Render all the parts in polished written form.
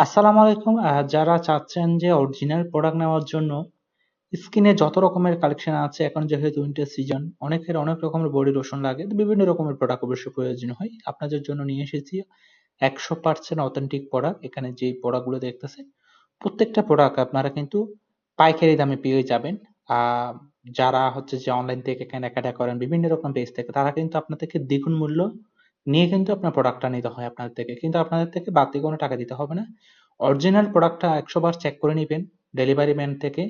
আসসালামু আলাইকুম। যারা চাচ্ছেন যে অরিজিনাল প্রোডাক্ট নেওয়ার জন্য স্কিনে যত রকমের কালেকশন আছে, এখন যেহেতু উইন্টার সিজন, অনেকের অনেক রকমের বডি লোশন লাগে, তো বিভিন্ন রকমের প্রোডাক্ট অবশ্যই প্রয়োজন হয়। আপনাদের জন্য নিয়ে এসেছি 100% অথেন্টিক প্রোডাক্ট। এখানে যে প্রোডাক্টগুলো দেখতেছেন, প্রত্যেকটা প্রোডাক্ট আপনারা কিন্তু পাইকারি দামে পেয়ে যাবেন। আহ যারা হচ্ছে যে অনলাইন থেকে কেনাকাটা করেন বিভিন্ন রকম পেজ থেকে, তারা কিন্তু আপনাদেরকে দ্বিগুণ মূল্য নিয়ে কিন্তু আপনার প্রোডাক্টটা নিতে হয় আপনাদের থেকে, কিন্তু আপনাদের থেকে বাড়তি কোনো টাকা দিতে হবে না। অরিজিনাল প্রোডাক্টটা 100 বার চেক করে নিবেন ডেলিভারি ম্যান থেকে।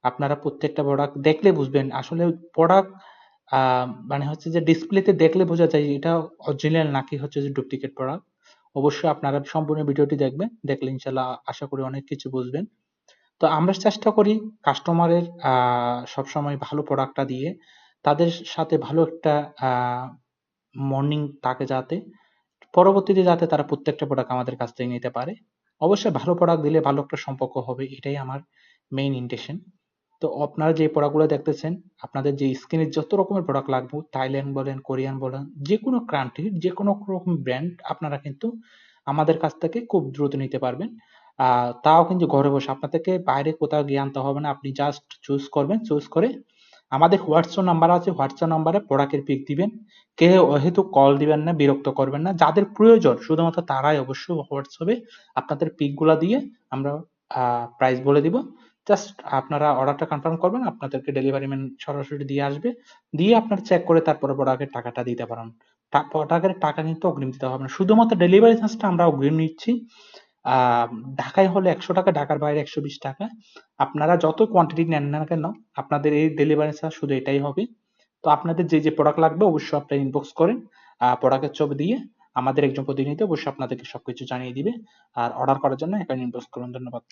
আপনারা প্রত্যেকটা প্রোডাক্ট দেখলে বুঝবেন আসলে প্রোডাক্ট মানে হচ্ছে যে ডিসপ্লেতে দেখলে বোঝা যায় যে এটা অরিজিনাল নাকি হচ্ছে যে ডুপ্লিকেট প্রোডাক্ট। অবশ্যই আপনারা সম্পূর্ণ ভিডিওটি দেখবেন, দেখলে ইনশাল্লাহ আশা করি অনেক কিছু বুঝবেন। তো আমরা চেষ্টা করি কাস্টমারের সবসময় ভালো প্রোডাক্টটা দিয়ে তাদের সাথে ভালো একটা মর্নিং থাকে, যাতে পরবর্তীতে যাতে তারা প্রত্যেকটা প্রোডাক্ট আমাদের কাছ থেকে নিতে পারে। অবশ্যই ভালো প্রোডাক্ট দিলে ভালো একটা সম্পর্ক হবে, এটাই আমার মেইন ইন্টেনশন। তো আপনারা যে প্রোডাক্টগুলো দেখতেছেন, আপনাদের যে স্কিনের যত রকমের প্রোডাক্ট লাগবে, থাইল্যান্ড বলেন, কোরিয়ান বলেন, যে কোনো কান্ট্রির যে কোনো রকম ব্র্যান্ড আপনারা কিন্তু আমাদের কাছ থেকে খুব দ্রুত নিতে পারবেন। তাও কিন্তু ঘরে বসে, আপনাদেরকে বাইরে কোথাও গিয়ে আনতে হবে না। আপনি জাস্ট চুজ করবেন, চুজ করে আমাদের হোয়াটসঅ্যাপ নাম্বার আছে, হোয়াটসঅ্যাপ নাম্বারে প্রোডাক্টের পিক দিবেন। কেউ অহেতুক কল দিবেন না, বিরক্ত করবেন না। যাদের প্রয়োজন শুধুমাত্র তারাই অবশ্যই হোয়াটসঅ্যাপে আপনাদের পিক গুলা দিয়ে আমরা প্রাইস বলে দিব। জাস্ট আপনারা অর্ডারটা কনফার্ম করবেন, আপনাদেরকে ডেলিভারি ম্যান সরাসরি দিয়ে আসবে। দিয়ে আপনারা চেক করে তারপরে প্রোডাক্টের টাকাটা দিতে পারেন। প্রোডাক্টের টাকা কিন্তু অগ্রিম দিতে হবে না, শুধুমাত্র ডেলিভারি চার্জটা আমরা অগ্রিম নিচ্ছি। আহ ঢাকায় হলে 100 টাকা, ঢাকার বাইরে 120 টাকা। আপনারা যত কোয়ান্টিটি নেন না কেন, আপনাদের এই ডেলিভারি চার্জ শুধু এটাই হবে। তো আপনাদের যে যে প্রোডাক্ট লাগবে অবশ্যই আপনারা ইনবক্স করেন, প্রোডাক্টের ছবি দিয়ে আমাদের একজন প্রতিনিধি অবশ্যই আপনাদেরকে সবকিছু জানিয়ে দিবে। আর অর্ডার করার জন্য এখানে ইনবক্স করুন। ধন্যবাদ।